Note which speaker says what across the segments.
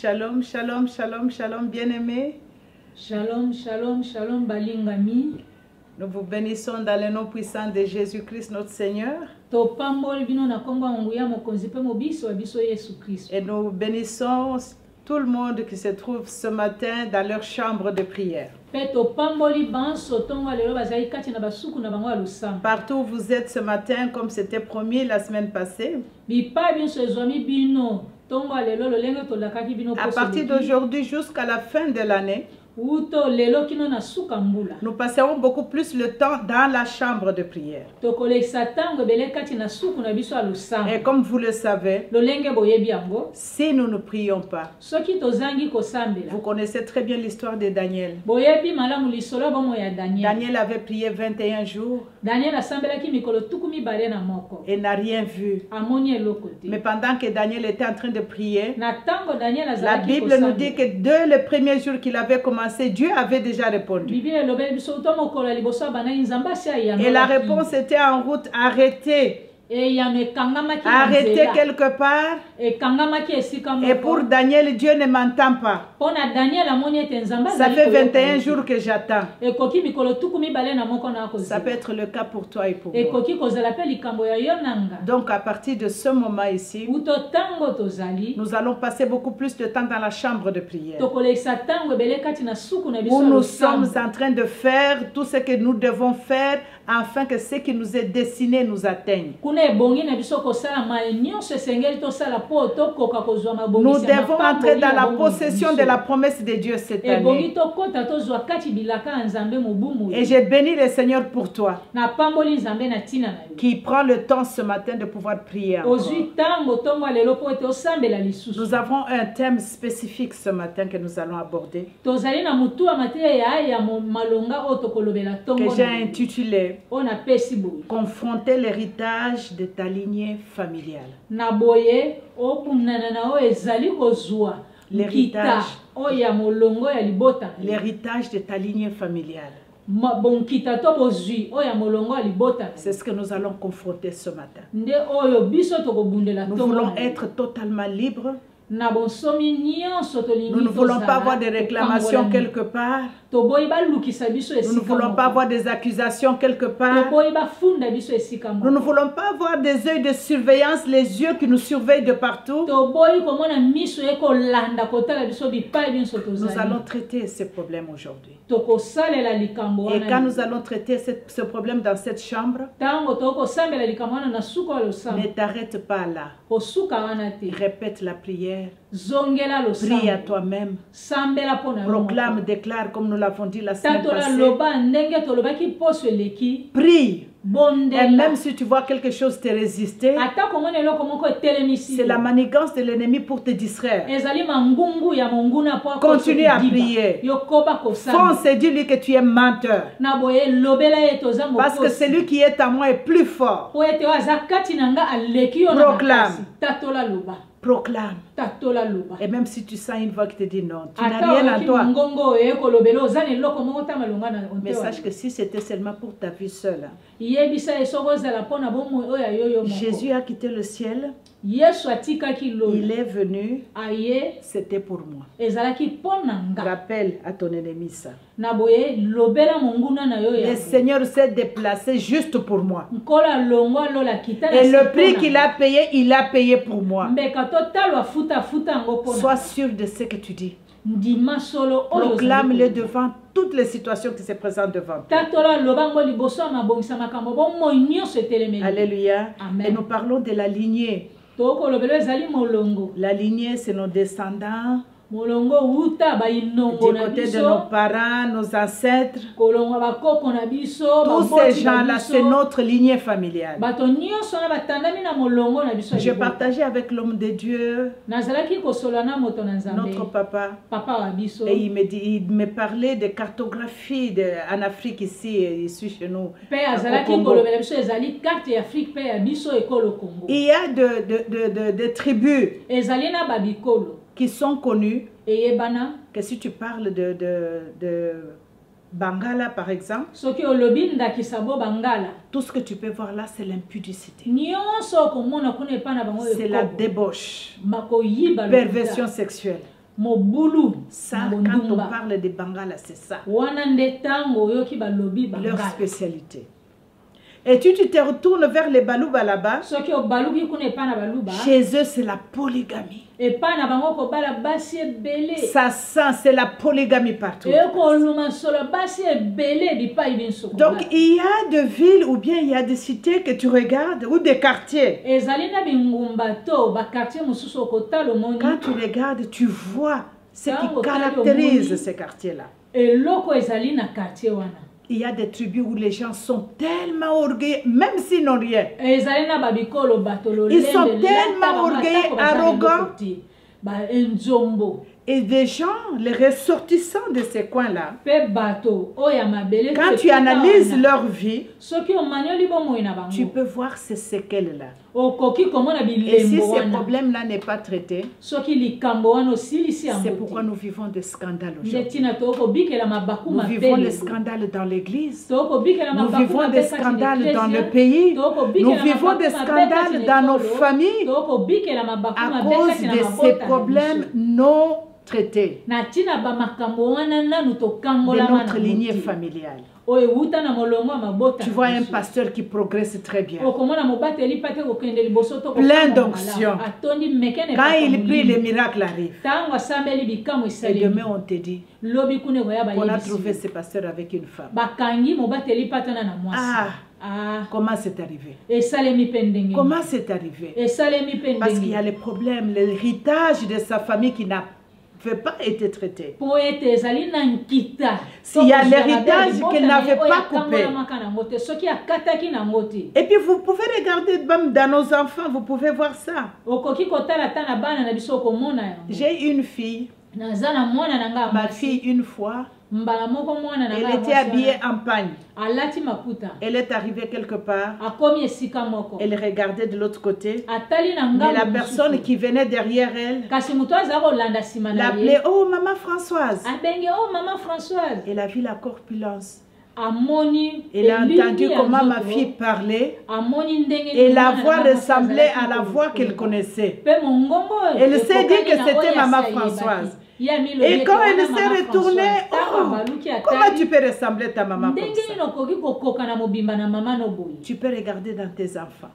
Speaker 1: Shalom, shalom, shalom, shalom, bien-aimés.
Speaker 2: Shalom, shalom, shalom, balingami.
Speaker 1: Nous vous bénissons dans le nom puissant de Jésus-Christ, notre Seigneur. Et nous bénissons tout le monde qui se trouve ce matin dans leur chambre de prière. Partout où vous êtes ce matin, comme c'était promis la semaine passée. À partir d'aujourd'hui jusqu'à la fin de l'année, nous passerons beaucoup plus le temps dans la chambre de prière. Et comme vous le savez, si nous ne prions pas, vous connaissez très bien l'histoire de Daniel. Daniel avait prié 21 jours et n'a rien vu. Mais pendant que Daniel était en train de prier, la Bible nous dit que dès le premier jour qu'il avait commencé, Dieu avait déjà répondu. Et la réponse était en route, arrêtée. Arrêté quelque part. Et pour Daniel, Dieu ne m'entend pas. Ça fait 21 jours que j'attends. Ça peut être le cas pour toi et pour moi. Donc à partir de ce moment ici, nous allons passer beaucoup plus de temps dans la chambre de prière, où nous sommes en train de faire tout ce que nous devons faire afin que ce qui nous est destiné nous atteigne. Nous devons entrer dans la possession de la promesse de Dieu cette année. Et j'ai béni le Seigneur pour toi, qui prend le temps ce matin de pouvoir prier encore. Nous avons un thème spécifique ce matin que nous allons aborder, que j'ai intitulé « Confronter l'héritage de ta lignée familiale ». L'héritage de ta lignée familiale. C'est ce que nous allons confronter ce matin. Nous voulons être totalement libres. Nous ne voulons pas avoir des réclamations quelque part. Nous ne voulons pas avoir des accusations quelque part. Nous ne voulons pas avoir des yeux de surveillance, les yeux qui nous surveillent de partout. Nous allons traiter ces problèmes aujourd'hui. Et quand nous allons traiter ce problème dans cette chambre, ne t'arrête pas là. Répète la prière. Prie à toi-même. Proclame, déclare comme nous l'avons dit la semaine passée. Prie. Et même si tu vois quelque chose te résister, c'est la manigance de l'ennemi pour te distraire. Continue à prier. Fonce et dis-lui que tu es menteur. Parce que celui qui est à moi est plus fort. Proclame. Proclame. Et même si tu sens une voix qui te dit non, tu n'as rien en toi. Mais sache que si c'était seulement pour ta vie seule, Jésus a quitté le ciel. Il est venu. C'était pour moi. Rappelle à ton ennemi ça. Le Seigneur s'est déplacé juste pour moi. Et le prix qu'il a payé, il a payé pour moi. Sois sûr de ce que tu dis. Proclame-le devant toutes les situations qui se présentent devant toi. Alléluia. Et nous parlons de la lignée. La lignée, c'est nos descendants. Du côté de nos parents, nos ancêtres, tous ces gens-là, c'est notre lignée familiale. J'ai partagé avec l'homme de Dieu, notre papa, et il me parlait de cartographie en Afrique ici chez nous. Il y a des tribus qui sont connus, que si tu parles de Bangala par exemple, tout ce que tu peux voir là, c'est l'impudicité. C'est la débauche, perversion sexuelle. Ça, quand on parle des Bangala, c'est ça. Leur spécialité. Et tu te retournes vers les Balouba là-bas. Chez eux, c'est la polygamie. Ça sent, c'est la polygamie partout. Donc, il y a des villes ou bien il y a des cités que tu regardes ou des quartiers. Quand tu regardes, tu vois ce qui caractérise ces quartiers-là. Il y a des tribus où les gens sont tellement orgueilleux, même s'ils n'ont rien. Ils sont tellement orgueilleux, arrogants. Et des gens, les ressortissants de ces coins-là, quand tu analyses leur vie, tu peux voir ces séquelles-là. Et si ces problèmes-là n'est pas traité, c'est pourquoi nous vivons des scandales aujourd'hui. Nous vivons des scandales dans l'église. Nous vivons des scandales dans le pays. Nous vivons des scandales dans nos familles à cause de ces problèmes non traités de notre lignée familiale. Tu vois un pasteur qui progresse très bien, plein d'onction. Quand il prie, les miracles arrivent. Et demain, on te dit qu'on a trouvé ce pasteur avec une femme. Comment c'est arrivé? Comment c'est arrivé? Parce qu'il y a les problèmes, l'héritage de sa famille qui n'a pas été traité. S'il y a l'héritage qu'il n'avait pas coupé. Et puis vous pouvez regarder même dans nos enfants, vous pouvez voir ça. J'ai une fille, ma fille une fois, elle était habillée en pagne. Elle est arrivée quelque part. Elle regardait de l'autre côté. Mais la personne qui venait derrière elle l'appelait « Oh, Maman Françoise ». Elle a vu la corpulence. Elle a entendu comment ma fille parlait et la voix ressemblait à la voix qu'elle connaissait. Elle s'est dit que c'était Maman Françoise. Et quand elle s'est retournée, oh, comment tu peux ressembler à ta maman comme ça? Tu peux regarder dans tes enfants.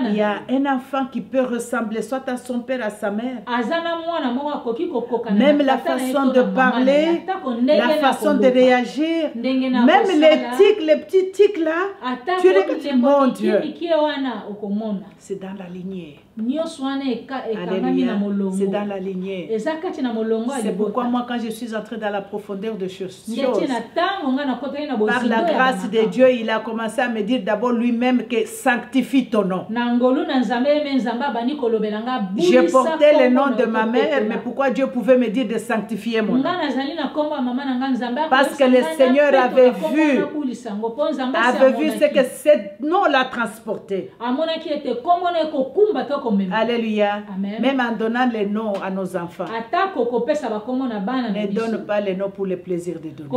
Speaker 1: Il y a un enfant qui peut ressembler soit à son père, à sa mère. Même la façon de parler, la façon de réagir, même les tics, les petits tics là, tu regardes, mon Dieu, c'est dans la lignée. Alléluia, c'est dans la lignée. C'est pourquoi moi quand je suis entrée dans la profondeur de choses, par la grâce de Dieu, il a commencé à me dire d'abord lui-même que sanctifie ton nom. Je portais le nom de ma mère, mais pourquoi Dieu pouvait me dire de sanctifier mon nom? Parce que le Seigneur avait vu ce que ce nom l'a transporté. Alléluia. Amen. Même en donnant les noms à nos enfants, ne donne pas les noms pour le plaisir de donner.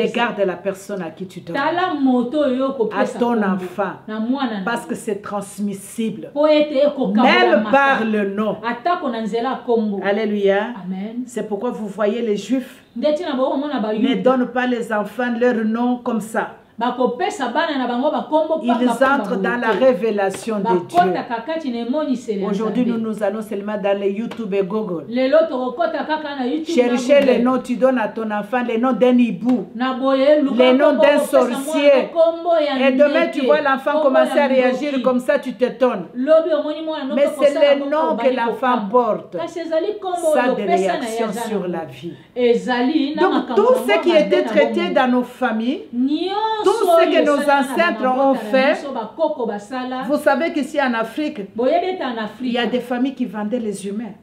Speaker 1: Regarde la personne à qui tu donnes, à ton enfant, parce que c'est transmissible, même par le nom. Alléluia. C'est pourquoi vous voyez les Juifs ne donnent pas les enfants leur nom comme ça. Ils entrent dans la révélation de Dieu. Aujourd'hui, nous allons seulement dans les YouTube et Google. Cherchez les noms, tu donnes à ton enfant les noms d'un hibou, les noms d'un sorcier. Et demain, tu vois l'enfant commencer à réagir comme ça, tu t'étonnes. Mais c'est les noms que l'enfant porte. Ça a des réactions sur la vie. Donc, tout ce qui était traité dans nos familles, tout ce que nos ancêtres ont fait, vous savez qu'ici en Afrique, il y a des familles qui vendaient les humains.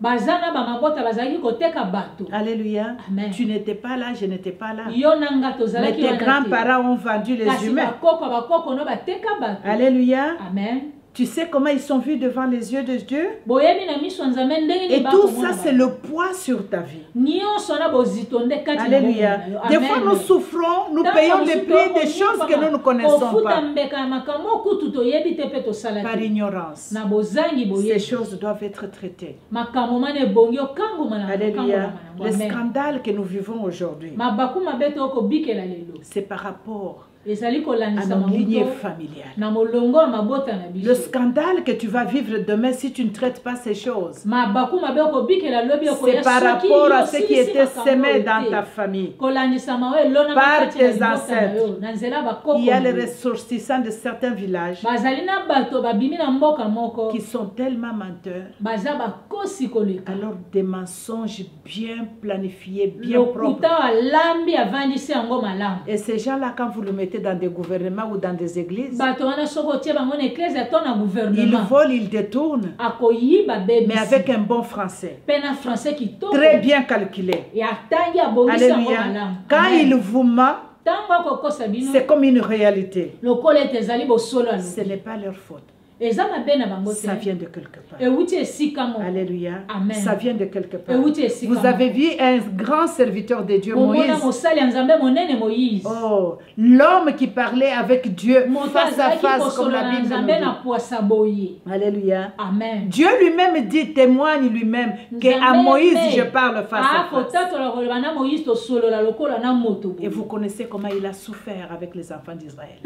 Speaker 1: Alléluia. Amen. Tu n'étais pas là, je n'étais pas là. Mais tes grands-parents ont vendu les humains. Alléluia. Amen. Tu sais comment ils sont vus devant les yeux de Dieu? Et tout ça, c'est le poids sur ta vie. Alléluia. Des fois, nous souffrons, nous payons le prix des choses que nous ne connaissons pas. Par ignorance. Ces choses doivent être traitées. Alléluia. Le scandale que nous vivons aujourd'hui, c'est par rapport à nos lignées familiales. Le scandale que tu vas vivre demain si tu ne traites pas ces choses, c'est par rapport à ce qui était semé dans ta famille, par tes ancêtres. Il y a les ressortissants de certains villages qui sont tellement menteurs. Alors des mensonges bien planifiés, bien propres. Et ces gens-là, quand vous le mettez dans des gouvernements ou dans des églises, ils volent, ils détournent, mais avec un bon français, très bien calculé. Alléluia. Quand il vous ment, c'est comme une réalité. Ce n'est pas leur faute. Ça vient de quelque part. Alléluia. Amen. Ça vient de quelque part. Vous avez vu un grand serviteur de Dieu, Moïse. Oh, l'homme qui parlait avec Dieu face à face, comme la Bible nous dit. Alléluia. Amen. Dieu lui-même dit, témoigne lui-même, qu'à Moïse je parle face à face. Et vous connaissez comment il a souffert avec les enfants d'Israël.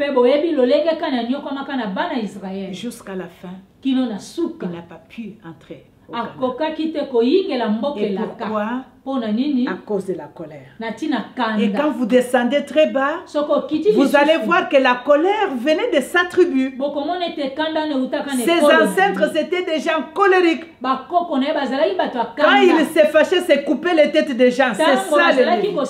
Speaker 1: Jusqu'à la fin, il n'a pas pu entrer au Canaan. Et pourquoi? À cause de la colère. Et quand vous descendez très bas, vous allez voir que la colère venait de sa tribu. Ses ancêtres étaient des gens colériques. Quand il s'est fâché, c'est couper les têtes des gens. C'est ça le livre.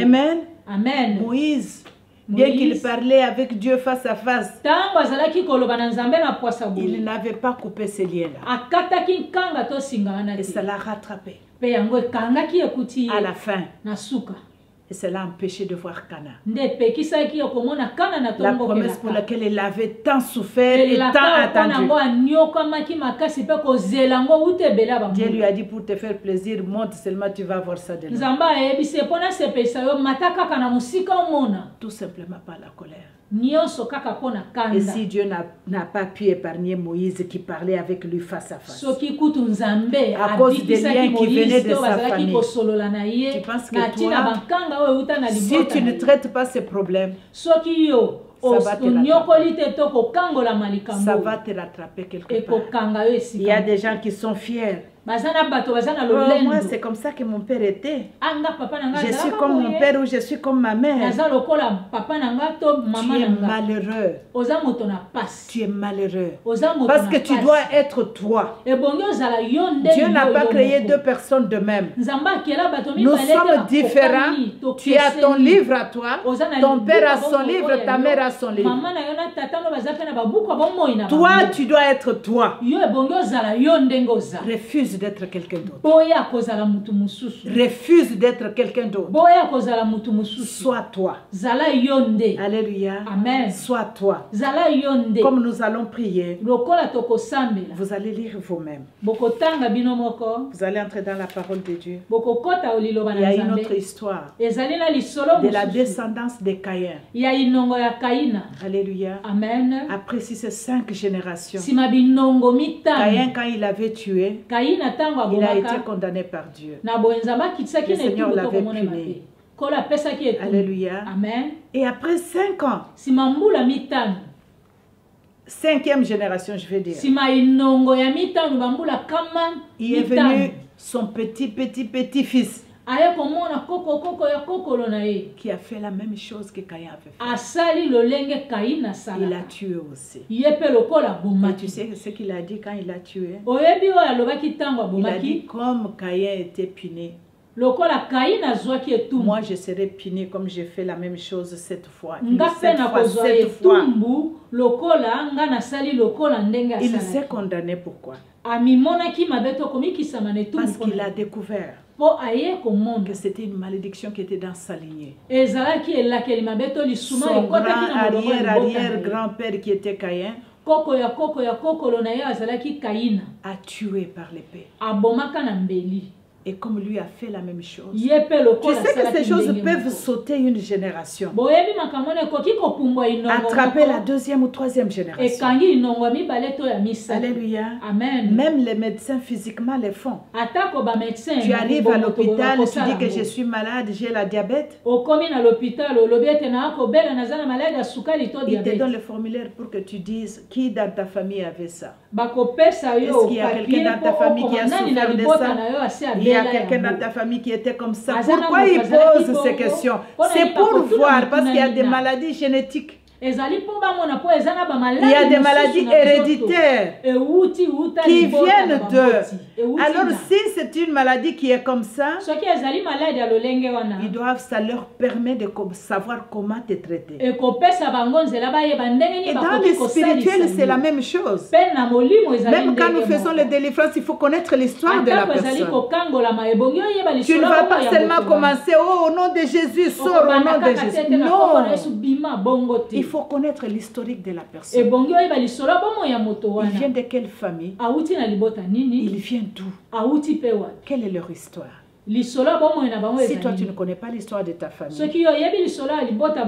Speaker 1: Amen. Amen. Moïse, bien qu'il parlait avec Dieu face à face, il n'avait pas coupé ces liens-là. Et ça l'a rattrapé. À la fin. Et cela l'a empêché de voir Canaan. La promesse pour laquelle il avait tant souffert et tant attendu. Dieu lui a dit, pour te faire plaisir, monte seulement, tu vas voir ça demain. Tout simplement par la colère. Et si Dieu n'a pas pu épargner Moïse qui parlait avec lui face à face, à cause des liens qui venaient de sa famille, tu penses que toi, si tu ne traites pas ces problèmes, ça va te rattraper quelque part. Il y a des gens qui sont fiers. Moi, c'est comme ça que mon père était. Je suis comme mon père ou je suis comme ma mère. Tu es malheureux. Tu es malheureux. Parce que tu dois être toi. Dieu n'a pas créé deux personnes de même. Nous sommes différents. Tu as ton livre à toi. Ton père a son livre, ta mère a son livre. Toi, tu dois être toi. Refuse d'être quelqu'un d'autre. Refuse d'être quelqu'un d'autre. Sois toi. Alléluia. Amen. Sois toi. Comme nous allons prier, vous allez lire vous-même. Vous allez entrer dans la parole de Dieu. Il y a une autre histoire de la descendance de Caïn. Alléluia. Amen. Après si c'est 5 générations, Caïn, quand il avait tué, il a été condamné par Dieu. Le Seigneur l'avait puni. Alléluia. Amen. Et après 5 ans, 5e génération, je vais dire, il est venu son petit-fils qui a fait la même chose que Caïn avait fait. Il a tué aussi. Et tu sais ce qu'il a dit quand il a tué? Il a dit comme Caïn était puni, moi je serai puni comme j'ai fait la même chose cette fois. Cette fois. Il s'est condamné. Pourquoi? Parce qu'il a découvert que c'était une malédiction qui était dans sa lignée.
Speaker 2: Son
Speaker 1: arrière-grand-père qui était Caïn a tué par l'épée. Et comme lui a fait la même chose. Tu sais que ces choses peuvent sauter une génération. Attraper la deuxième ou troisième génération. Alléluia.
Speaker 2: Amen.
Speaker 1: Même les médecins physiquement les font. Tu arrives à l'hôpital, tu dis que je suis malade, j'ai la diabète. Ils te donnent le formulaire pour que tu dises qui dans ta famille avait ça. Est-ce qu'il y a quelqu'un dans ta famille qui a souffert de ça? Il y a quelqu'un dans ta famille qui était comme ça. Pourquoi ils posent ces questions? C'est pour voir, parce qu'il y a des maladies génétiques. Il y a des maladies héréditaires qui viennent d'eux. Alors si c'est une maladie qui est comme ça, ils doivent, ça leur permet de savoir comment te traiter. Et dans le spirituel, c'est la même chose. Même quand nous faisons les délivrances, il faut connaître l'histoire de la personne. Tu ne vas pas seulement commencer, oh, au nom de Jésus, sors au nom de Jésus. Non. Il faut connaître l'historique de la personne. Il vient de quelle famille? Il vient d'où? Quelle est leur histoire? Si toi tu ne connais pas l'histoire de ta famille,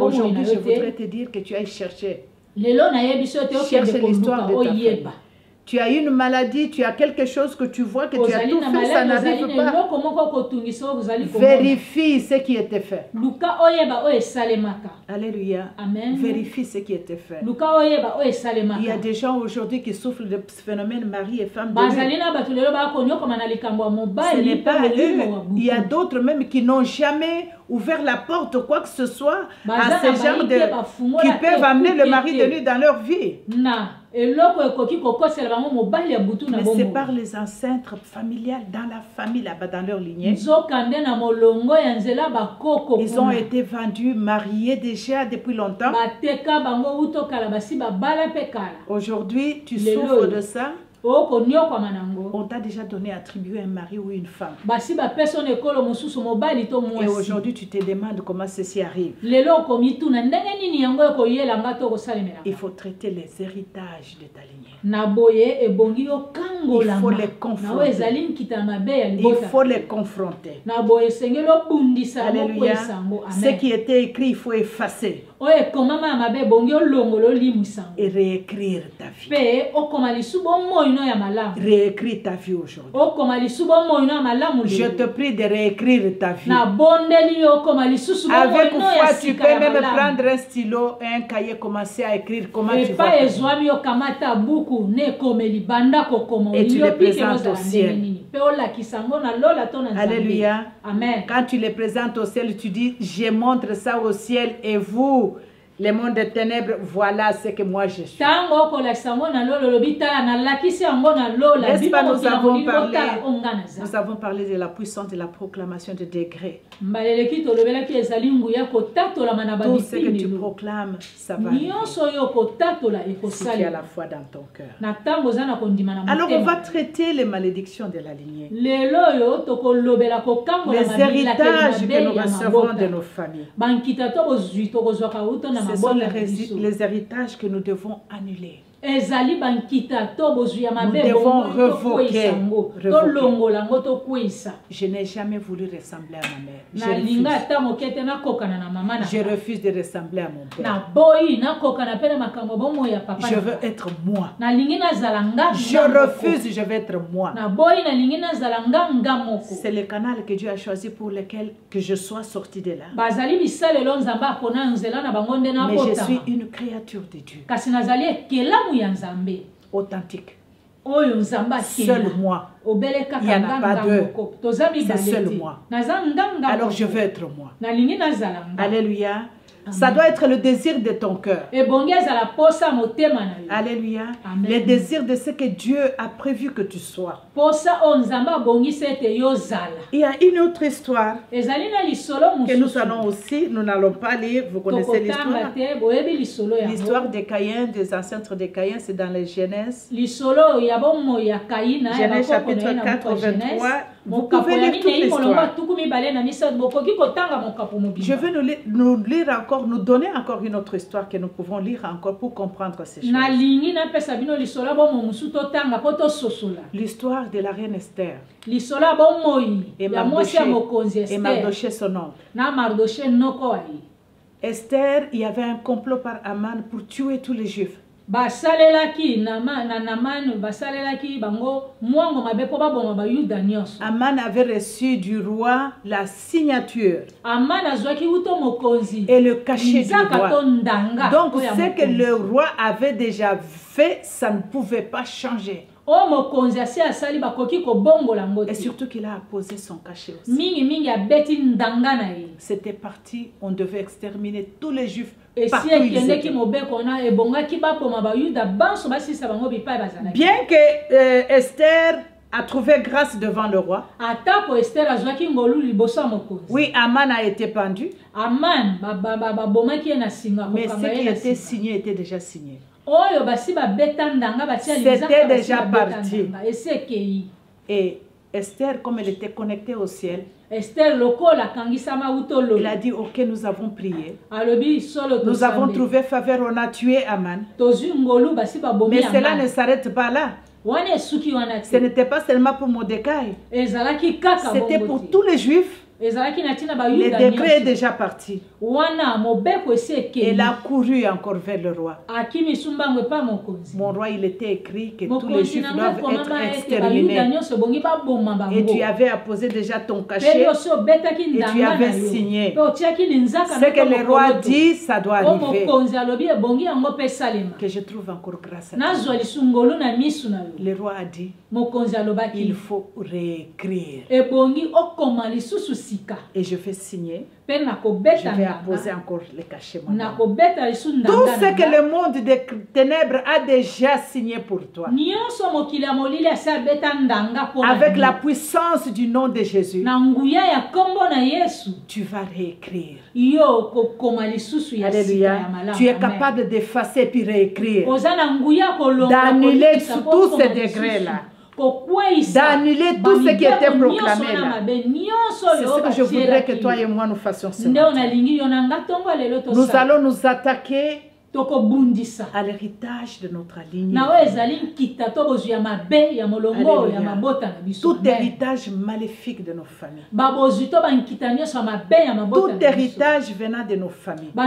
Speaker 1: aujourd'hui je voudrais te dire que tu ailles chercher l'histoire de ta famille. Tu as une maladie, tu as quelque chose que tu vois que tu as tout fait, ça n'arrive pas. Vérifie ce qui était fait. Alléluia.
Speaker 2: Amen.
Speaker 1: Vérifie ce qui était fait. Il y a des gens aujourd'hui qui souffrent de ce phénomène mari et femme de lui. Ce n'est pas eux. Il y a d'autres même qui n'ont jamais ouvert la porte ou quoi que ce soit à ce genre de... qui peuvent amener le mari de lui dans leur vie. Mais c'est par les ancêtres familiales, dans la famille là-bas, dans leur lignée. Ils ont été vendus, mariés déjà depuis longtemps. Aujourd'hui, tu souffres de ça. On t'a déjà donné attribué un mari ou une femme. Et aujourd'hui, tu te demandes comment ceci arrive. Il faut traiter les héritages de ta lignée. Il faut les confronter. Il faut les confronter. Alléluia. Ce qui était écrit, il faut effacer. Et réécrire ta vie. Réécris ta vie aujourd'hui. Je te prie de réécrire ta vie. Avec foi, tu peux même prendre un stylo et un cahier, commencer à écrire comment tu vas. Et tu les présentes au ciel. Alléluia.
Speaker 2: Amen.
Speaker 1: Quand tu les présentes au ciel, tu dis, je montre ça au ciel et vous, les mondes des ténèbres, voilà ce que moi je suis. N'est-ce pas, nous avons parlé de la puissance de la proclamation de degrés. Tout ce que tu proclames, ça va arriver. Si tu as la foi dans ton cœur. Alors on va traiter les malédictions de la lignée. Les héritages que nous recevons de nos familles. Ce sont les héritages que nous devons annuler. Nous devons revoquer. Je n'ai jamais voulu ressembler à ma mère. Je refuse de ressembler à mon père. Je veux être moi. Je refuse, je veux être moi. C'est le canal que Dieu a choisi pour lequel que je sois sorti de là. Mais je suis une créature de Dieu. Authentique. Seul moi. Il n'y en a pas deux. C'est seul moi. Alors je veux être moi. Alléluia. Ça doit être le désir de ton cœur. Alléluia. Le désir de ce que Dieu a prévu que tu sois. Il y a une autre histoire que nous allons aussi, nous n'allons pas lire, vous connaissez l'histoire. L'histoire de Caïn, des ancêtres de Caïn, c'est dans les Genèse. Genèse chapitre 4, 23 Vous pouvez lire toute l'histoire. Je vais nous lire encore, nous donner encore une autre histoire que nous pouvons lire encore pour comprendre ces choses. L'histoire de la reine Esther. Et Mardoché son oncle. Esther, il y avait un complot par Aman pour tuer tous les Juifs. Aman avait reçu du roi la signature et le cachet du roi. Donc ce que le roi avait déjà fait, ça ne pouvait pas changer. Et surtout qu'il a posé son cachet aussi. C'était parti, on devait exterminer tous les Juifs. Bien que Esther a trouvé grâce devant le roi. Oui, Aman a été pendu. Mais ce qui était signé était déjà signé. C'était déjà parti. Et Esther, comme elle était connectée au ciel, il a dit, ok, nous avons prié. Nous avons trouvé faveur, on a tué Aman. Mais cela ne s'arrête pas là. Ce n'était pas seulement pour Mordecai. C'était pour tous les Juifs. Le décret est déjà parti. Elle a couru encore vers le roi. Mon roi, il était écrit que tous les Juifs doivent être exterminés. Et tu avais apposé déjà ton cachet. Et tu avais signé. Ce que le roi dit, ça doit arriver. Que je trouve encore grâce à Dieu. Le roi a dit, il faut réécrire. Et je vais signer. Je vais apposer encore le cachet. Tout ce que le monde des ténèbres a déjà signé pour toi. Avec la puissance du nom de Jésus. Tu vas réécrire. Alléluia. Tu es capable d'effacer puis réécrire. D'annuler tous ces degrés-là. D'annuler tout ce qui était proclamé là. C'est ce que je voudrais que toi et moi nous fassions ce matin. Nous allons nous attaquer à l'héritage de notre lignée. Tout héritage maléfique de nos familles. Tout héritage venant de nos familles. Que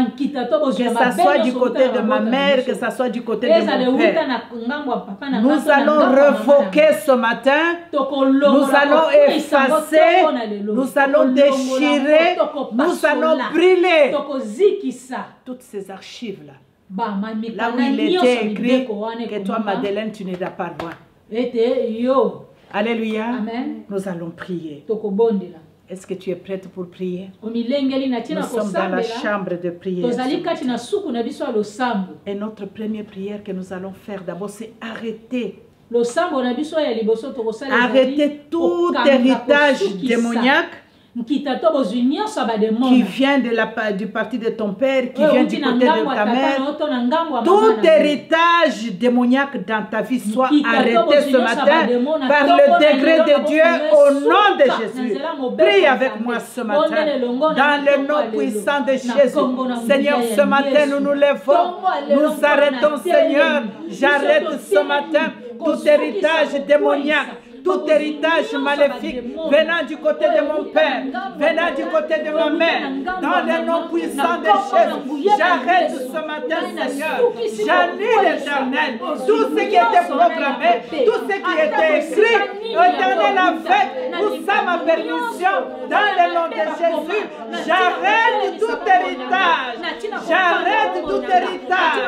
Speaker 1: ce soit du côté de ma mère, que ce soit du côté de mon père. Nous allons révoquer ce matin. Nous allons effacer. Nous allons déchirer. Nous allons brûler toutes ces archives-là. Là où il était écrit que toi, Madeleine, tu n'iras pas loin. Alléluia. Amen. Nous allons prier. Est-ce que tu es prête pour prier? Nous sommes dans la chambre de prière. Et notre première prière que nous allons faire d'abord, c'est arrêter. Arrêter tout héritage démoniaque qui vient du parti de ton père, qui vient du côté de ta mère. Tout héritage démoniaque dans ta vie soit arrêté ce matin par le degré de Dieu au nom de Jésus. Prie avec moi ce matin dans le nom puissant de Jésus. Seigneur, ce matin nous nous levons, nous arrêtons, Seigneur. J'arrête ce matin tout héritage démoniaque, tout héritage maléfique venant du côté de mon père, venant du côté de ma mère, dans le nom puissant de Jésus, j'arrête ce matin, Seigneur. J'annule, l'Éternel, tout ce qui était programmé, tout ce qui était écrit, l'Éternel a fait pour ça ma permission, dans le nom de Jésus. J'arrête tout héritage, j'arrête tout héritage,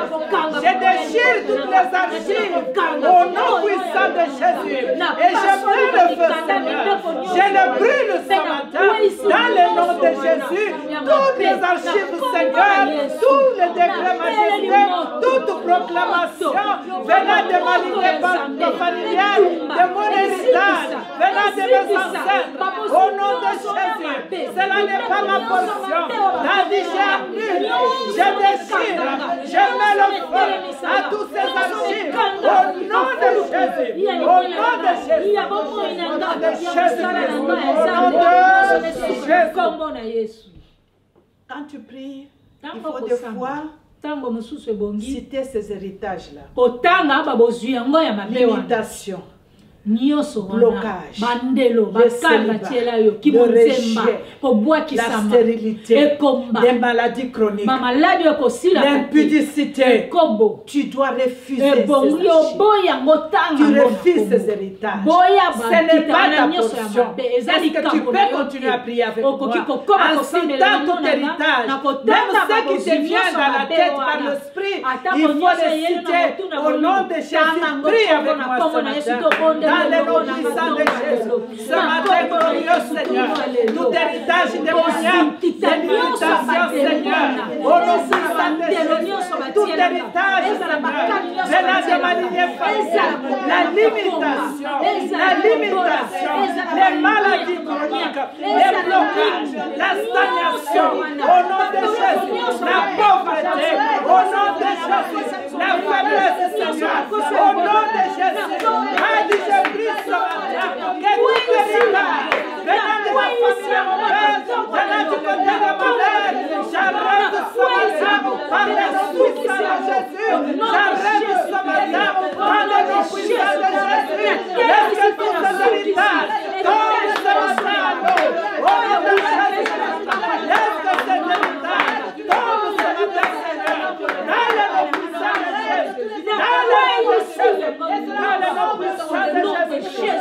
Speaker 1: je déchire toutes les archives au nom puissant de Jésus. Et je brûle le feu, Seigneur. Je le brûle ce matin dans le nom de Jésus. Toutes les archives, Seigneur, tous les décrets magistraux, toute proclamation venant de ma lignée familiale, de mon héritage, venant de mes ancêtres, au nom de Jésus. Cela n'est pas ma portion. Tandis j'annule, je déchire, je mets le feu à tous ces archives. agir. Au nom de Jésus. Au nom de Jésus. Quand tu pries, il faut des fois citer ces héritages-là. Limitation. Blocage, le rejet, la stérilité, les maladies chroniques, l'impudicité. Tu dois refuser ces achats. Tu refuses ces héritages. Ce n'est pas ta portion. Est-ce que tu peux continuer à prier avec moi en citant tout héritage? Même ce qui te vient dans la tête par l'esprit, il faut les citer au nom de Jésus. Prie avec moi ce matin. Dans le nom puissant de Jésus, ce matin glorieux Seigneur, tout héritage démoniaque, limitation Seigneur, au nom puissant de Jésus, tout héritage Seigneur, venant de ma lignée familiale, la limitation, les maladies chroniques, les blocages, la stagnation, au nom de Jésus, la pauvreté, au nom de Jésus, la faiblesse Seigneur, au nom de Jésus, que tout héritage venant de ma famille, mon père, venant du côté de ma mère, j'arrête ce matin par le nom puissant de Jésus. J'arrête ce matin par le nom puissant de Jésus. Laisse que tous ces héritages tombent ce matin à nous. Au nom de Jésus. Laisse que ces héritages tombent ce matin, Seigneur. Dans le nom puissant de Jésus. Dans le nom puissant de Jésus.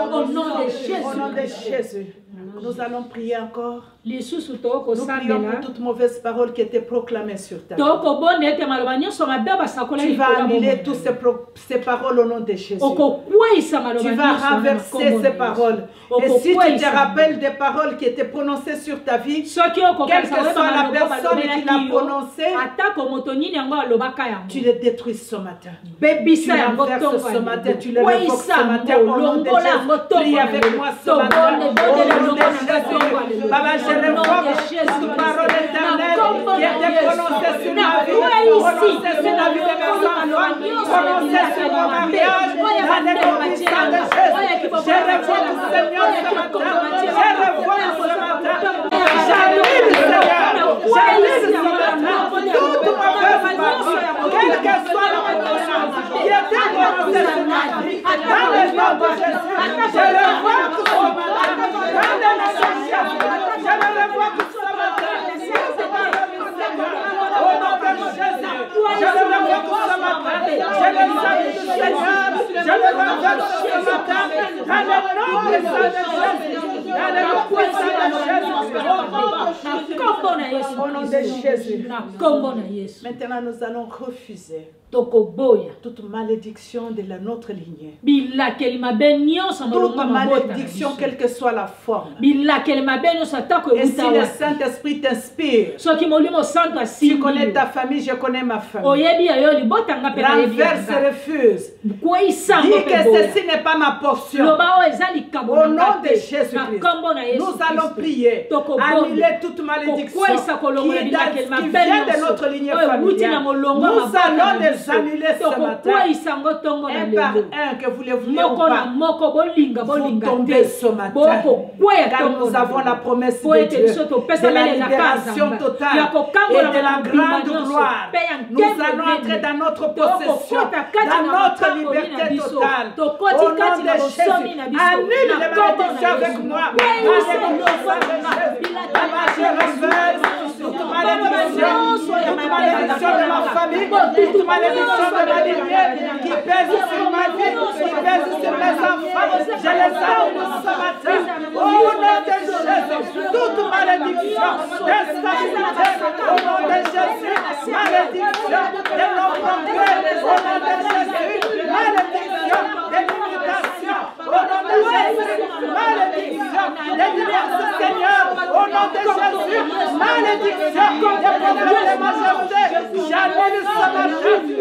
Speaker 1: Au nom de Jésus, nous allons prier encore. Nous prions pour toute mauvaise parole qui était proclamée sur ta vie. Tu vas annuler toutes ces paroles au nom de Jésus. Tu vas renverser ces paroles. Et si tu te rappelles des paroles qui étaient prononcées sur ta vie, quelle que soit la personne qui l'a prononcée, tu les détruis ce matin. Tu les renverses ce matin, tu les révoques ce matin au nom de Jésus. Prie avec moi ce matin. Au nom de Jésus. Papa, je révoque toute parole éternelle qui était prononcée sur ma vie, prononcée sur la vie de mes enfants, prononcée sur mon mariage, dans les noms puissants de Jésus. Je révoque, Seigneur, ce matin. Je révoque ce matin. J'annule, Seigneur. J'annule ce matin. Toute mauvaise parole, quelle que soit la connaissance qui était prononcée sur ma vie, dans le nom de Jésus, je révoque ce matin. Dans le nom de Jésus, je le révoque ce matin. Au nom de Jésus, je le révoque ce matin. Je le salue, Seigneur. Je le révoque ce matin. Dans le nom de Jésus. Dans le nom de Jésus. Au nom de Jésus. Maintenant, nous allons refuser toute malédiction de notre lignée. Toute malédiction, quelle que soit la forme. Et si le Saint-Esprit t'inspire, tu connais ta famille, je connais ma famille. Renverse, refuse. Dis que ceci n'est pas ma portion. Au nom de Jésus-Christ, nous allons prier. Annuler toute malédiction qui vient de notre lignée familiale. Nous allons les annuler ce matin. Un par un, que vous le vouliez ou pas, vous tombez ce matin. Car nous avons la promesse de Dieu, de la libération totale et de la grande gloire. Nous allons entrer dans notre possession, dans notre liberté totale. Au nom de Jésus, annule les malédictions avec moi. Toute malédiction de ma famille, toute malédiction de ma lignée qui pèse sur ma vie, qui pèse sur mes enfants, je les annule ce matin. Au nom de Jésus, toute malédiction d'instabilité, au nom de Jésus, malédiction de non-progrès, au nom de Jésus, malédiction de limitation, au nom de Jésus, malédiction de divorce, Seigneur, au nom de Jésus, malédiction de problèmes de majorité, j'annule ce matin,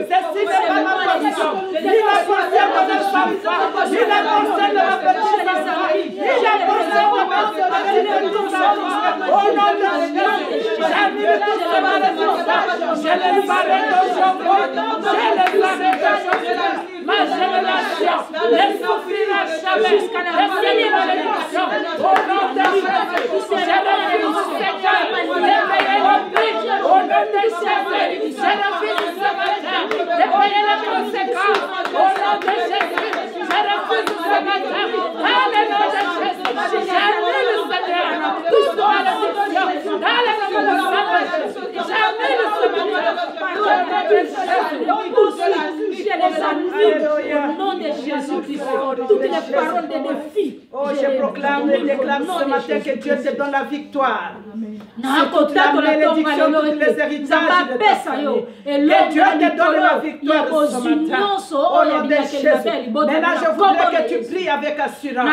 Speaker 1: ceci n'est pas ma portion, ni la portion de mes enfants, ni la portion de ma petite enfant, ni la portion de ma petite enfant, au nom de Jésus, j'annule tout ce malédiction. Je les arrête aujourd'hui. Je les arrête aujourd'hui. Ma génération ne souffrira jamais. Les malédictions au nom de Jésus. Je refuse Seigneur de payer le prix au nom de Jésus. Je refuse ce matin de payer les conséquences au nom de Jésus. Je refuse ce matin. Dans le nom de Jésus. J'annule Seigneur toute malédiction. Dans le nom de Jésus. J'annule ce matin. Au nom de Jésus. Je les annule au nom de Jésus-Christ. Toutes les paroles de défi.
Speaker 3: Oh, je proclame et déclare ce matin que Dieu te donne la victoire. C'est toute la malédiction, tous les héritages de ta famille. Que Dieu te donne la victoire ce matin. Au nom de Jésus. Maintenant, je voudrais que tu pries avec assurance.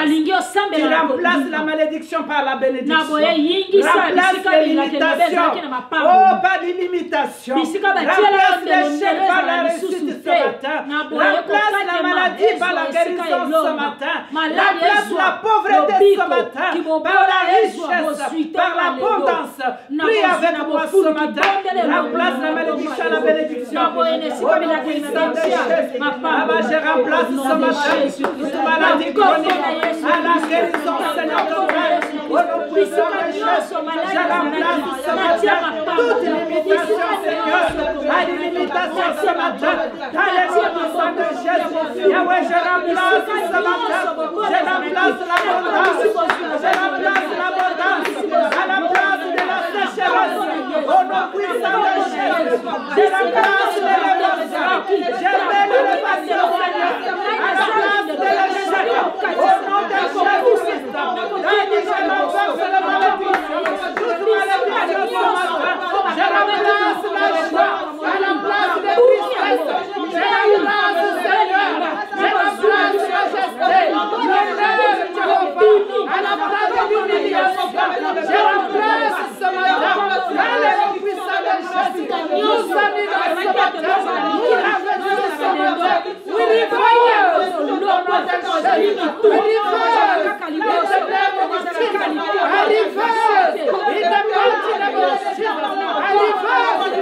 Speaker 3: Tu remplaces la malédiction par la bénédiction. Remplace les limitations. Oh, pas d'ilimitation. Remplace l'échec par la réussite ce matin. Remplace la maladie par la guérison ce matin. Remplace la pauvreté ce matin par la richesse, par l'abondance. Prie avec moi ce matin. Remplace la malédiction à la bénédiction. Au nom puissant de Jésus. Je remplace ce matin toute maladie chronique à la guérison, Seigneur de Dieu. Au nom puissant de Jésus. Je remplace ce matin toute limitation, Seigneur. À l'imitation ce matin. Dans le nom puissant de Jésus. Yahweh, je remplace ce matin. Je remplace l'abondance. Je remplace l'abondance. À la place de la sécheresse. Au nom puissant de Jésus. Je remplace l'élévation. Je mets l'élévation, Seigneur. À la place de l'échec. Au nom de Jésus. Je renverse la malédiction. Toute malédiction ce matin. Je remplace la joie. À la place de tristesse. Je remplace, Seigneur. Je remplace la majesté. L'honneur, Jéhovah. À la place de l'humiliation. Je remplace ce matin. Dans le puissant de Jésus. Nous annulons ce matin. Nous ravenons ce matin. We reverse. Au nom de Jésus. We reverse. Let the name of Jesus. I reverse. In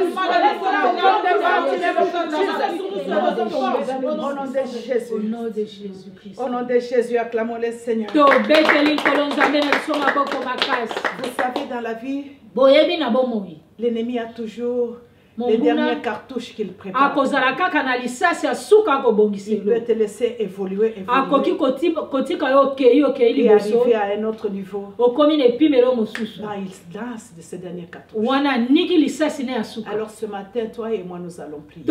Speaker 3: the mighty name of Jesus. I reverse. Au nom de Jésus.
Speaker 1: Au nom de Jésus-Christ.
Speaker 3: Au nom de Jésus, acclamons le Seigneur.
Speaker 1: Vous
Speaker 3: savez, dans la vie, l'ennemi a toujours les dernières cartouches qu'il prépare. Il peut te laisser évoluer et arriver à un autre niveau. Là, il lance de ces dernières cartouches. Alors ce matin, toi et moi, nous allons prier.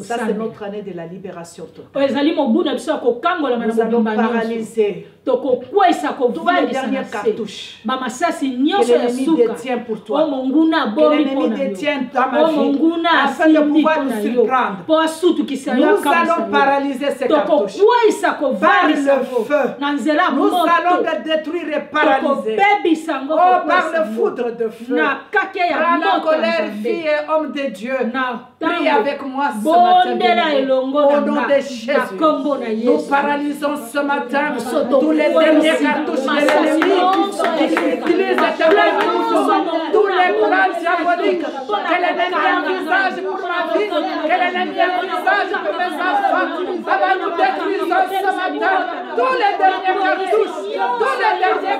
Speaker 3: Ça, c'est notre année de la libération totale. Nous allons paralyser toutes les dernières cartouches que l'ennemi détient pour toi. Que l'ennemi détient dans ma vie, afin de pouvoir nous surprendre. Nous allons paralyser ces cartouches par le feu. Nous allons les détruire et paralyser. Oh, par le foudre de feu. Prends la colère, fille et homme de Dieu. Prie avec moi ce matin. Au nom de Jésus, nous paralysons ce matin tous les derniers cartouches de l'ennemi qui utilisent tous les plans diaboliques que l'ennemi envisage pour ma vie, que l'ennemi envisage pour mes enfants. Alors nous détruisons ce matin tous les derniers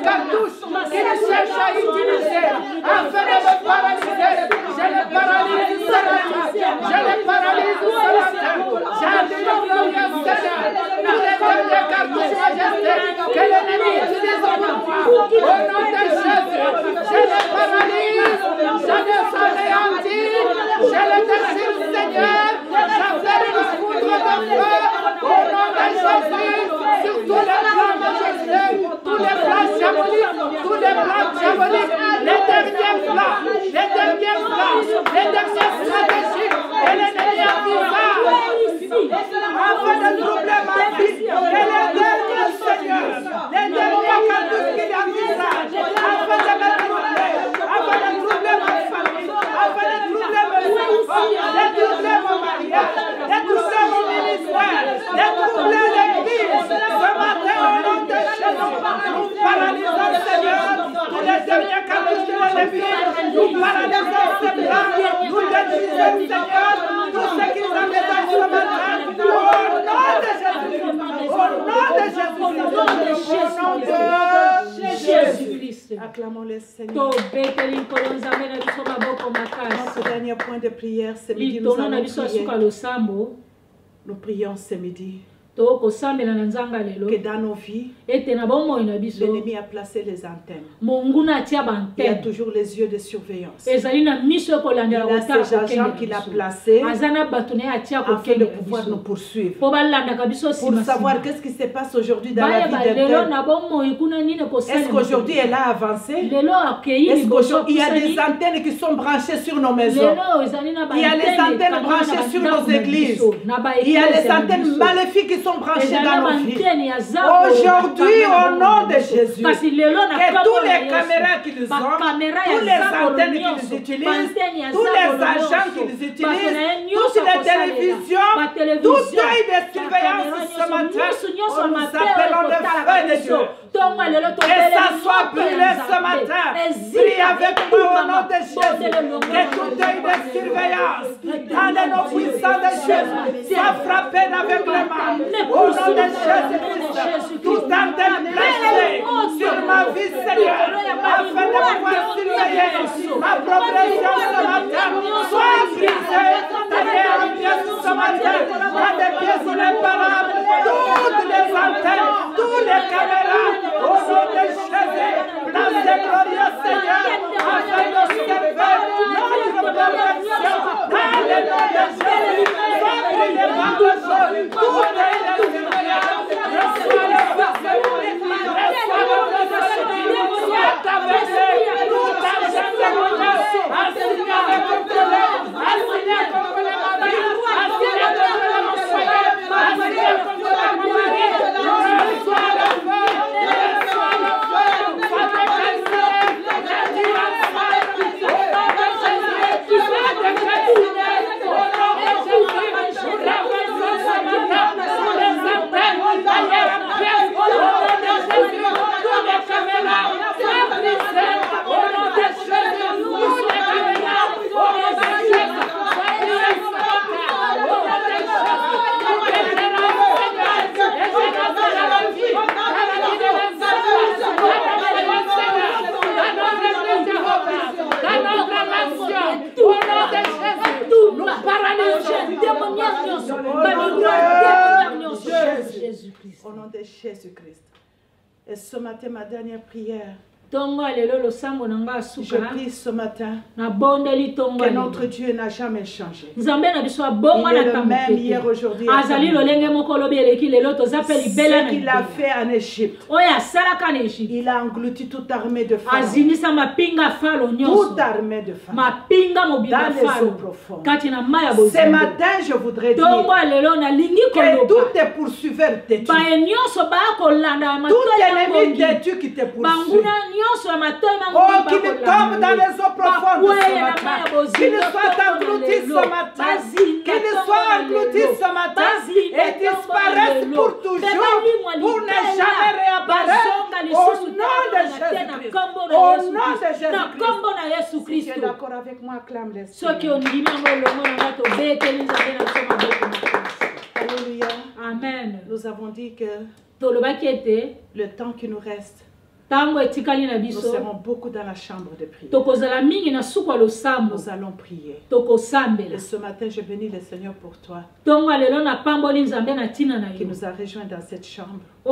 Speaker 3: cartouches qu'il cherche à utiliser afin de me paralyser. Je les paralyse ce matin. Je les paralyse ce matin. J'annule le glorieux Seigneur tous les derniers cartouches majesté que l'ennemi utilise pour moi. Au nom de Jésus, je les paralyse. Je les anéantis. Je les déchire, Seigneur. J'appelle une foudre de feu. Au nom de Jésus, sur tous les plans majesté, tous les plans diaboliques, tous les plans diaboliques, les derniers plans, les derniers stratégies que l'ennemi envisage afin de troubler ma vie. Et les derniers, Seigneur, les derniers cartouches qu'il envisage afin de me troubler, afin de troubler ma famille, afin de troubler mes enfants, de troubler mon mariage, de troubler mon ministère, de troubler l'église. Ce matin, au nom de Jésus, nous paralysons, Seigneur, tous les derniers cartouches de nous paralysons ces plans, nous détruisons, Seigneur, tout ce qui nous a fait dans ce matin, au nom de Jésus. Acclamons-le, Seigneur. Notre dernier point de prière, ce midi, nous allons prier. Nous prions ce midi. Que dans nos vies, l'ennemi a placé les antennes. Il y a toujours les yeux de surveillance. Il a ces agents qu'il a placés afin de pouvoir nous poursuivre. Pour savoir qu'est-ce qui se passe aujourd'hui dans la vie d'Ethel. Est-ce qu'aujourd'hui elle a avancé? Est-ce qu'aujourd'hui il y a des antennes qui sont branchées sur nos maisons? Il y a les antennes branchées sur nos églises. Il y a les antennes maléfiques qui sont branchés dans nos vies. Aujourd'hui, au nom de Jésus, que tous les caméras qu'ils ont, tous les antennes qu'ils utilisent, tous les agents qu'ils utilisent, toutes les télévisions, tout œil de surveillance ce matin, nous appelons le feu de Dieu. Que ça soit brûlé ce matin. Prie avec moi au nom de Jésus. Que tout œil de surveillance, dans le nom puissant de Jésus, soit frappé avec les mains. Au nom de Jésus-Christ, tout antenne placée sur ma vie, Seigneur, afin de pouvoir surveiller ma progression ce matin, soit brisée, taillée en pièces ce matin, dans des pièces irréparables, toutes les antennes, toutes les caméras, au nom de Jésus, placez glorieux Seigneur, afin d'observer notre progression, dans le nom de Jésus, soit brisé par le sol, tout est au nom de Jésus-Christ. Et ce matin, ma dernière prière, je prie ce matin que notre Dieu n'a jamais changé. Il est le même hier, aujourd'hui. Ce qu'il a fait en Égypte, il a englouti toute armée de Pharaon. Toute armée de Pharaon. Dans les eaux profondes. Ce matin, je voudrais dire que tout est poursuiveur têtu. Tout ennemi têtu qui te poursuit. Oh, qu'il tombe dans les eaux profondes ce matin. Qu'il soit englouti ce matin. Qu'il soit englouti ce matin et disparaisse pour toujours, pour ne jamais réapparaître. Au nom de Jésus-Christ. Au nom de Jésus-Christ. Si tu es d'accord avec moi, acclame les Alléluia. Amen. Nous avons dit que le temps qui nous reste, nous serons beaucoup dans la chambre de prière. Nous allons prier. Et ce matin, je bénis le Seigneur pour toi qui nous a rejoints dans cette chambre. Et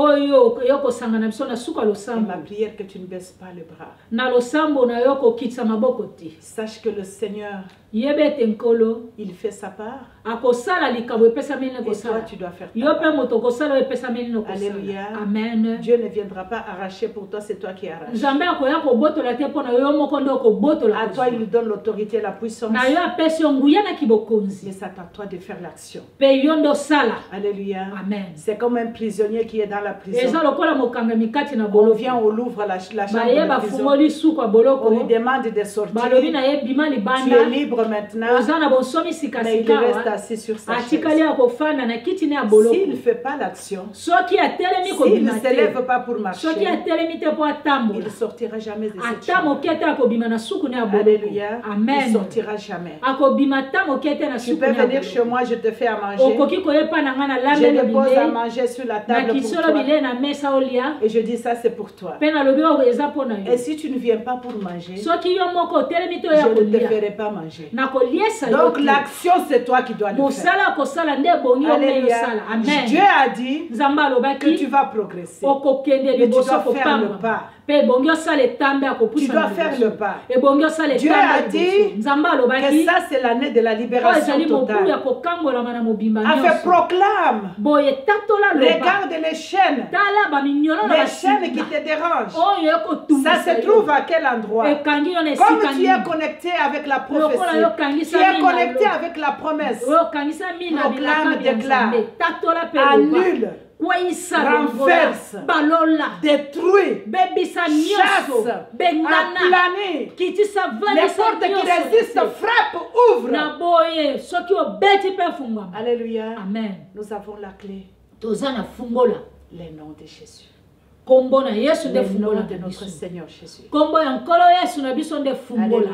Speaker 3: ma prière que tu ne baisses pas le bras. Sache que le Seigneur, il fait sa part. Et toi, tu dois faire ta part. Alléluia. Amen. Dieu ne viendra pas arracher pour toi, c'est toi qui arraches. À toi, il donne l'autorité et la puissance. Mais c'est à toi de faire l'action. Alléluia. Amen. C'est comme un prisonnier qui est dans
Speaker 1: dans la prison. On vient, on l'ouvre la chambre de prison. On lui demande de sortir. Tu es libre maintenant. Mais il reste assis sur sa chaise. S'il ne fait pas l'action, s'il ne se lève pas pour marcher, il ne sortira jamais de cette chambre. Alléluia.
Speaker 3: Amen.
Speaker 1: Il ne sortira jamais. Tu peux venir chez moi, je te fais à manger. Je dépose à manger sur la table pour toi. Et je dis ça c'est pour toi. Et si tu ne viens pas pour manger, je ne te ferai pas manger. Donc l'action c'est toi qui dois le faire. Alléluia. Dieu a dit que tu vas progresser. Mais tu dois faire le pas. Tu dois faire le pas. Dieu a dit que ça c'est l'année de la libération totale. A fait proclame. Regarde les chaînes. Les chaînes qui te dérangent. Ça se trouve à quel endroit? Comme tu es connecté avec la prophétie, tu es connecté avec la promesse. Proclame, déclare, annule, renverse, détruit, chasse, aplane. Les portes qui résistent frappent, ouvrent. Alléluia.
Speaker 3: Amen.
Speaker 1: Nous avons la clé. Les noms de Jésus.
Speaker 3: Kombo na Yesu de
Speaker 1: fungola de notre Seigneur Jésus.
Speaker 3: Kombo ya nkolo Yesu na biso de fungola.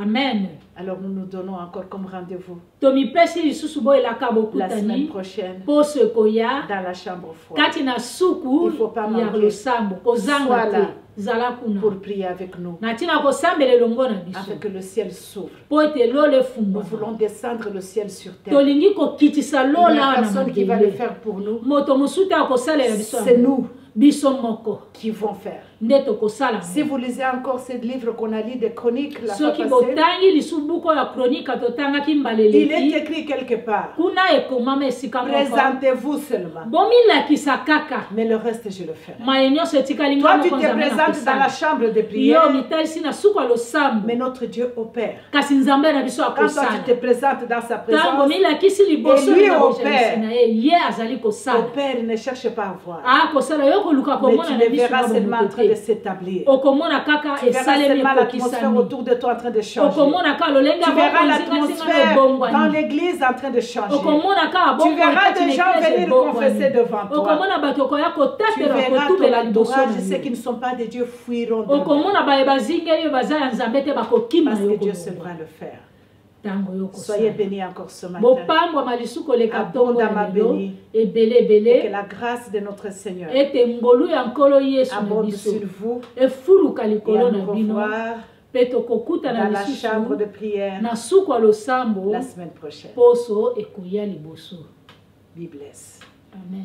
Speaker 3: Amen.
Speaker 1: Alors nous nous donnons encore comme rendez-vous
Speaker 3: Tomi pesi lisusu boy la kabokutani.
Speaker 1: La semaine prochaine.
Speaker 3: Pose koya
Speaker 1: dans la chambre froide.
Speaker 3: Kati na suku ya losambo kozanga te. Zala kuna.
Speaker 1: Pour prier avec nous.
Speaker 3: Natina ko sambele longo na biso.
Speaker 1: Afin que le ciel s'ouvre.
Speaker 3: Pote lo le fungo.
Speaker 1: Nous voulons descendre le ciel sur terre.
Speaker 3: Tolingi ko kitisa lo la na
Speaker 1: personne qui va le faire pour nous.
Speaker 3: Moto musuta ko salela biso.
Speaker 1: C'est nous
Speaker 3: qui
Speaker 1: vont faire. Si vous lisez encore ce livre qu'on a lu des chroniques la fois passée, il est écrit quelque part. Présentez-vous seulement. Mais le reste je le ferai. Toi tu te présentes dans la chambre de prière. Mais notre Dieu opère. Quand toi tu te présentes dans sa présence, et lui opère. Opère, ne cherche pas à voir. Mais tu le verras seulement en train de s'établir. Tu verras seulement l'atmosphère autour de toi en train de changer. Tu verras l'atmosphère dans l'église en train de changer. Tu verras des gens venir confesser devant toi. Tu verras ton entourage, ceux qui ne sont pas de Dieu fuiront de lui. Parce que Dieu saura le faire. Soyez bénis encore ce matin. Abondamment bénis. Et que la grâce de notre Seigneur abonde sur vous. Et à nous revoir dans la chambre de prière la semaine prochaine. Be blessed.
Speaker 3: Amen.